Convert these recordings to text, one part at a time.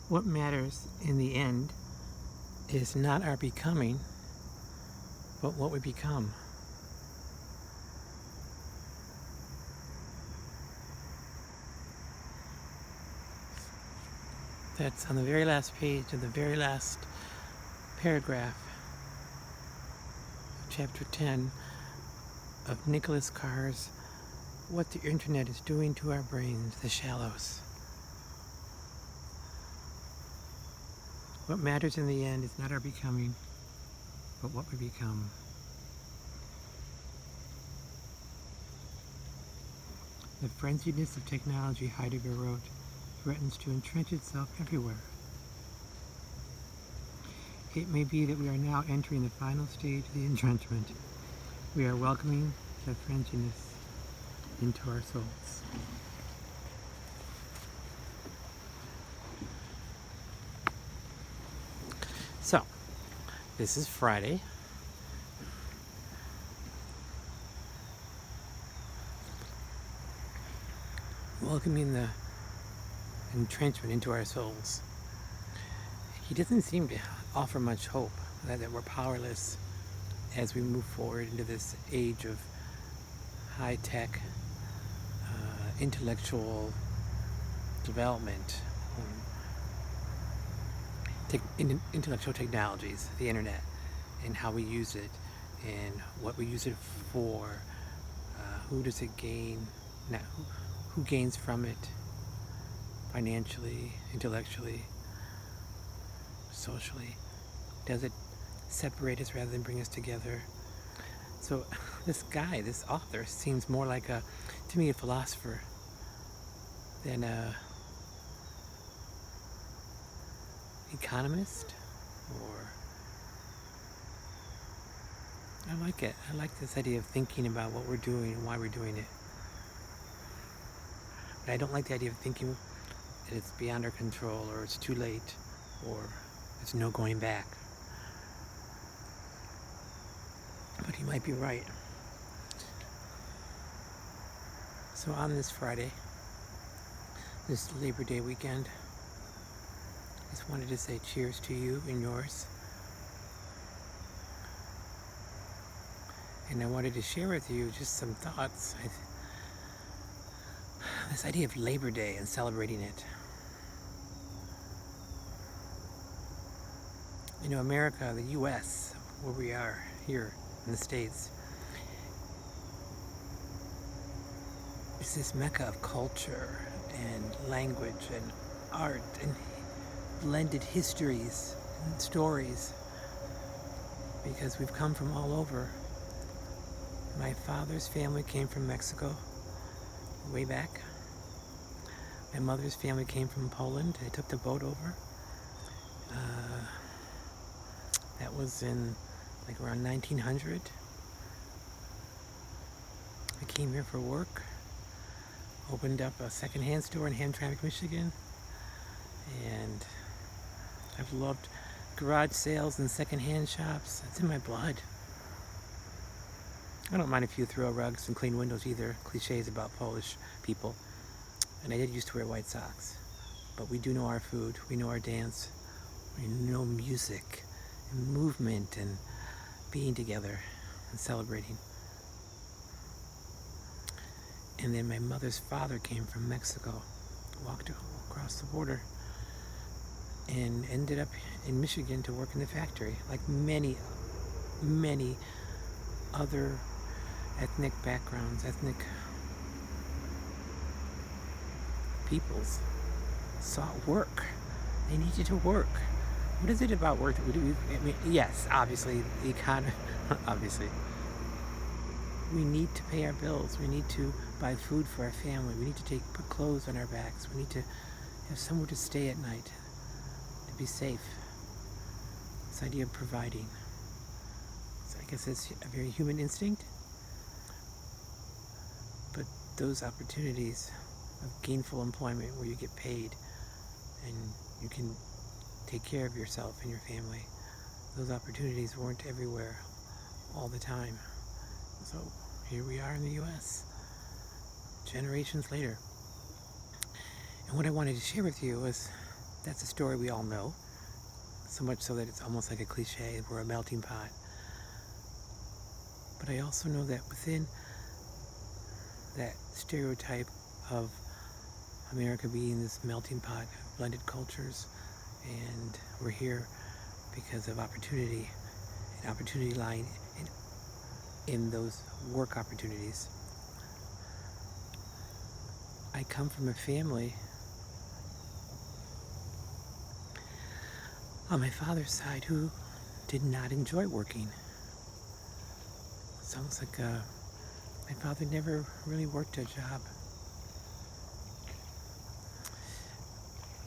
What matters in the end is not our becoming, but what we become. That's on the very last page of the very last paragraph of chapter 10 of Nicholas Carr's What the Internet is Doing to Our Brains, The Shallows. What matters in the end is not our becoming, but what we become. The frenziedness of technology, Heidegger wrote, threatens to entrench itself everywhere. It may be that we are now entering the final stage of the entrenchment. We are welcoming the frenziedness into our souls. So, this is Friday. Welcoming the entrenchment into our souls. He doesn't seem to offer much hope that we're powerless as we move forward into this age of high-tech intellectual development, intellectual technologies, the internet, and how we use it, and what we use it for. Who does it gain? Now, who gains from it? Financially, intellectually, socially? Does it separate us rather than bring us together? So this guy, this author, seems more like to me, a philosopher than a economist. Or I like it. I like this idea of thinking about what we're doing and why we're doing it. But I don't like the idea of thinking that it's beyond our control, or it's too late, or there's no going back. But he might be right. So on this Friday, this Labor Day weekend, I just wanted to say cheers to you and yours. And I wanted to share with you just some thoughts. This idea of Labor Day and celebrating it. You know, America, the U.S., where we are here in the States, is this mecca of culture and language and art and blended histories and stories, because we've come from all over. My father's family came from Mexico way back. My mother's family came from Poland. They took the boat over. That was in like around 1900. I came here for work. Opened up a secondhand store in Hamtramck, Michigan. And I've loved garage sales and secondhand shops. It's in my blood. I don't mind if you throw rugs and clean windows either. Cliches about Polish people. And I did used to wear white socks. But we do know our food. We know our dance. We know music and movement and being together and celebrating. And then my mother's father came from Mexico. Walked across the border and ended up in Michigan to work in the factory, like many, many other ethnic backgrounds, ethnic peoples sought work. They needed to work. What is it about work that we do? I mean, yes, obviously, the economy, obviously. We need to pay our bills. We need to buy food for our family. We need to put clothes on our backs. We need to have somewhere to stay at night, to be safe. This idea of providing. So I guess it's a very human instinct. But those opportunities of gainful employment where you get paid and you can take care of yourself and your family, those opportunities weren't everywhere all the time. So here we are in the U.S., generations later. And what I wanted to share with you was That's a story we all know, so much so that it's almost like a cliche. We're a melting pot. But I also know that within that stereotype of America being this melting pot of blended cultures, and we're here because of opportunity, and opportunity lying in those work opportunities. I come from a family on my father's side who did not enjoy working. It's almost like my father never really worked a job.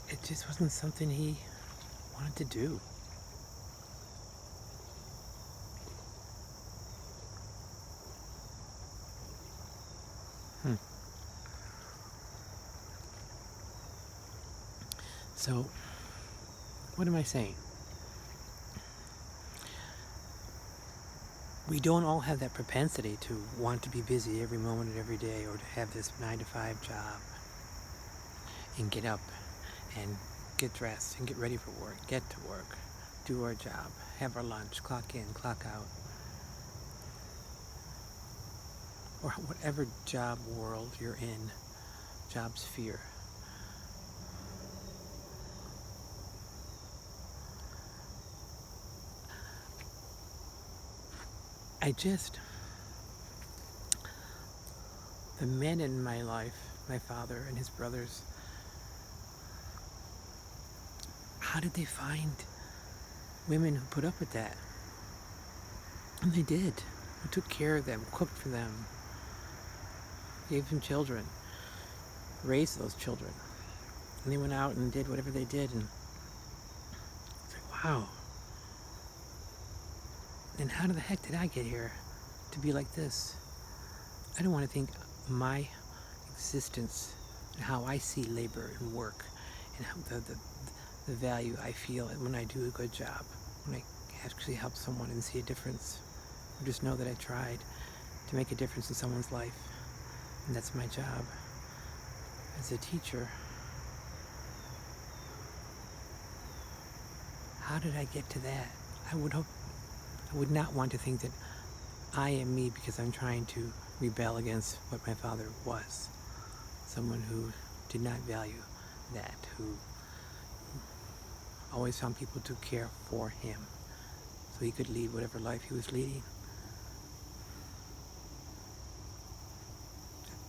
It just wasn't something he wanted to do. So, what am I saying? We don't all have that propensity to want to be busy every moment of every day, or to have this 9 to 5 job and get up and get dressed and get ready for work, get to work, do our job, have our lunch, clock in, clock out, or whatever job world you're in, job sphere. The men in my life, my father and his brothers, how did they find women who put up with that? And they did. Who took care of them, cooked for them, gave them children, raised those children. And they went out and did whatever they did, and it's like, wow. And how the heck did I get here to be like this? I don't want to think my existence and how I see labor and work, and how the value I feel when I do a good job, when I actually help someone and see a difference, or just know that I tried to make a difference in someone's life. And that's my job as a teacher. How did I get to that? I would not want to think that I am me because I'm trying to rebel against what my father was. Someone who did not value that, who always found people to care for him so he could lead whatever life he was leading.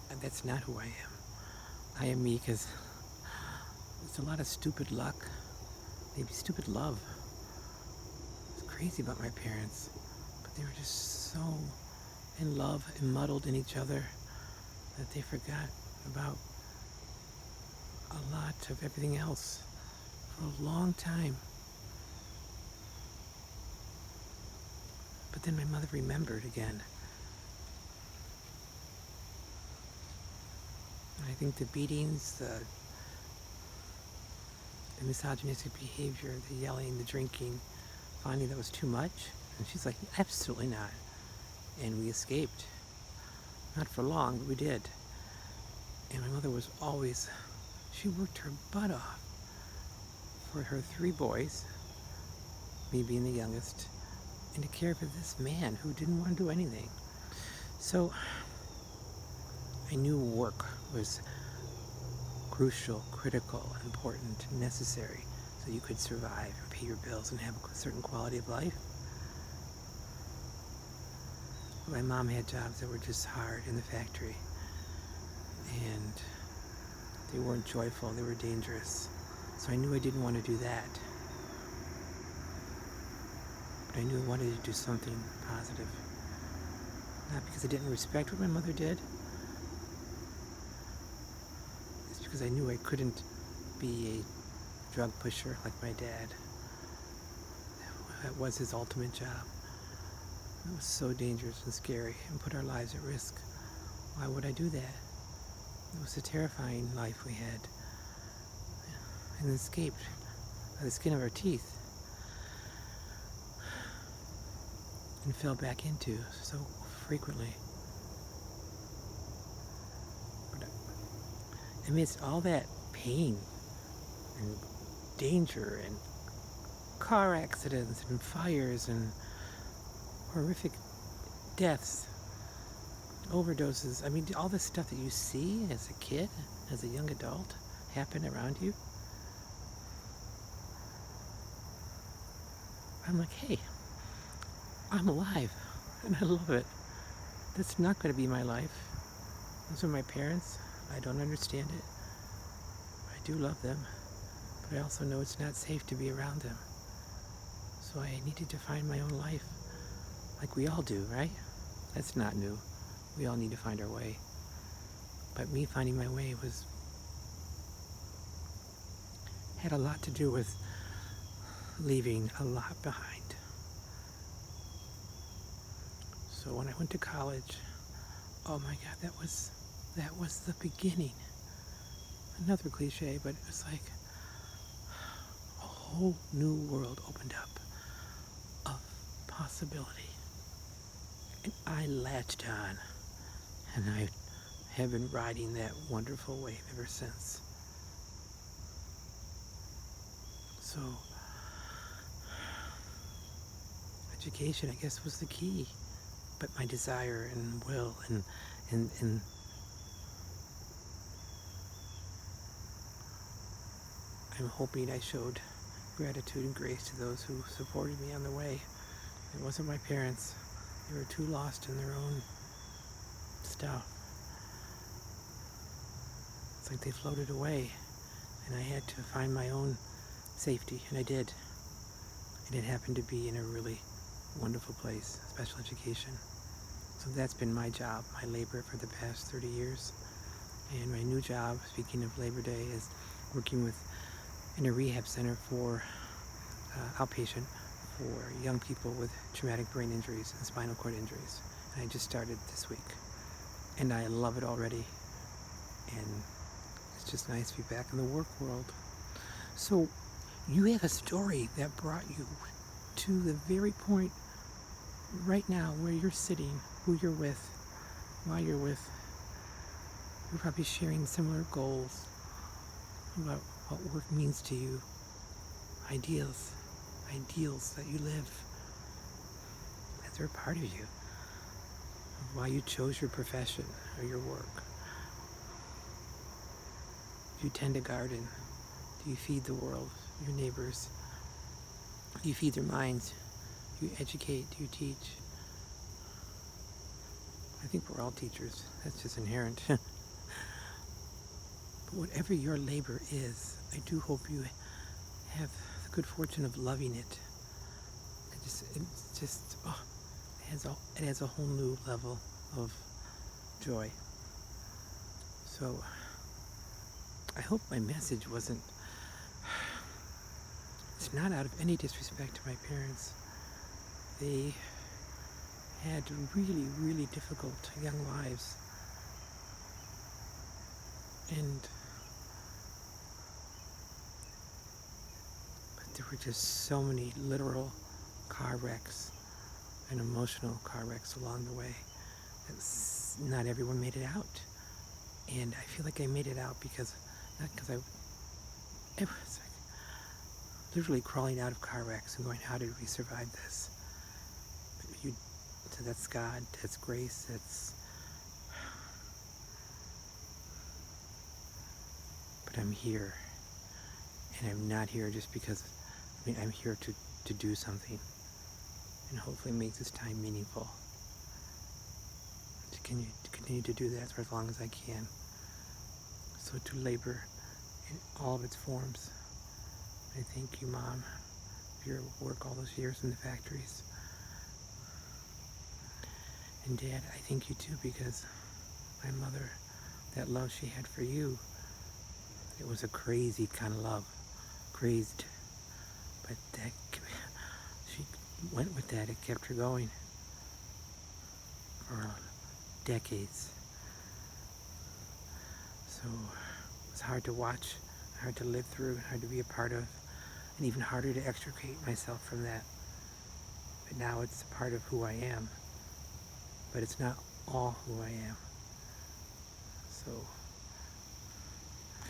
And that's not who I am. I am me because it's a lot of stupid luck, maybe stupid love. It's crazy about my parents, but they were just so in love and muddled in each other that they forgot about a lot of everything else for a long time. But then my mother remembered again. And I think the beatings, the misogynistic behavior, the yelling, the drinking, finally that was too much. And she's like, absolutely not. And we escaped. Not for long, but we did. And my mother was always, she worked her butt off for her 3 boys, me being the youngest, and to care for this man who didn't want to do anything. So I knew work was crucial, critical, important, necessary, so you could survive and pay your bills and have a certain quality of life. But my mom had jobs that were just hard in the factory, and they weren't joyful, they were dangerous. So I knew I didn't want to do that. But I knew I wanted to do something positive. Not because I didn't respect what my mother did. It's because I knew I couldn't be a drug pusher like my dad. That was his ultimate job. It was so dangerous and scary and put our lives at risk. Why would I do that? It was a terrifying life we had, and escaped by the skin of our teeth, and fell back into so frequently. But amidst all that pain and danger and car accidents and fires and horrific deaths, overdoses. I mean, all this stuff that you see as a kid, as a young adult, happen around you. I'm like, hey, I'm alive and I love it. That's not going to be my life. Those are my parents. I don't understand it. I do love them, but I also know it's not safe to be around them. So I needed to find my own life, like we all do, right? That's not new. We all need to find our way. But me finding my way had a lot to do with leaving a lot behind. So when I went to college, oh my God, that was the beginning. Another cliche, but it was like a whole new world opened up of possibility. And I latched on, and I have been riding that wonderful wave ever since. So, education, I guess, was the key. But my desire and will and I'm hoping I showed gratitude and grace to those who supported me on the way. It wasn't my parents. They were too lost in their own stuff. It's like they floated away, and I had to find my own safety, and I did. And it happened to be in a really wonderful place, special education. So that's been my job, my labor for the past 30 years. And my new job, speaking of Labor Day, is working in a rehab center for outpatient for young people with traumatic brain injuries and spinal cord injuries. And I just started this week. And I love it already. And it's just nice to be back in the work world. So you have a story that brought you to the very point right now where you're sitting, who you're with, while you're with. You're probably sharing similar goals about what work means to you, ideals that you live, that they're a part of you, of why you chose your profession or your work. Do you tend a garden? Do you feed the world, your neighbors? Do you feed their minds? Do you educate? Do you teach? I think we're all teachers. That's just inherent. But whatever your labor is, I do hope you have the good fortune of loving it. It has a whole new level of joy. So I hope my message wasn't, it's not out of any disrespect to my parents. They had really, really difficult young lives. But there were just so many literal car wrecks and emotional car wrecks along the way. Not everyone made it out. And I feel like I made it out it was like literally crawling out of car wrecks and going, how did we survive this? So that's God, that's grace, but I'm here. And I'm not here just because, I'm here to do something. And hopefully make this time meaningful. To continue to do that for as long as I can. So to labor in all of its forms. I thank you, Mom, for your work all those years in the factories. And Dad, I thank you too, because my mother, that love she had for you, it was a crazy kind of love. Crazed. But she went with that. It kept her going for decades. So it was hard to watch, hard to live through, hard to be a part of, and even harder to extricate myself from that. But now it's a part of who I am. But it's not all who I am. So,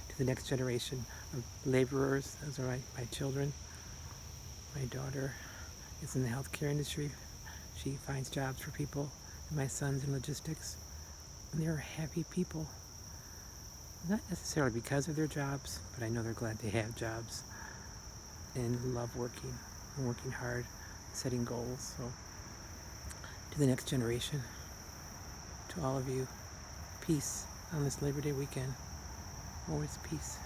to the next generation of laborers. Those are my children. My daughter is in the healthcare industry. She finds jobs for people. And my son's in logistics. And they're happy people. Not necessarily because of their jobs, but I know they're glad they have jobs and love working and working hard, setting goals. So to the next generation, to all of you, peace on this Labor Day weekend. Always peace.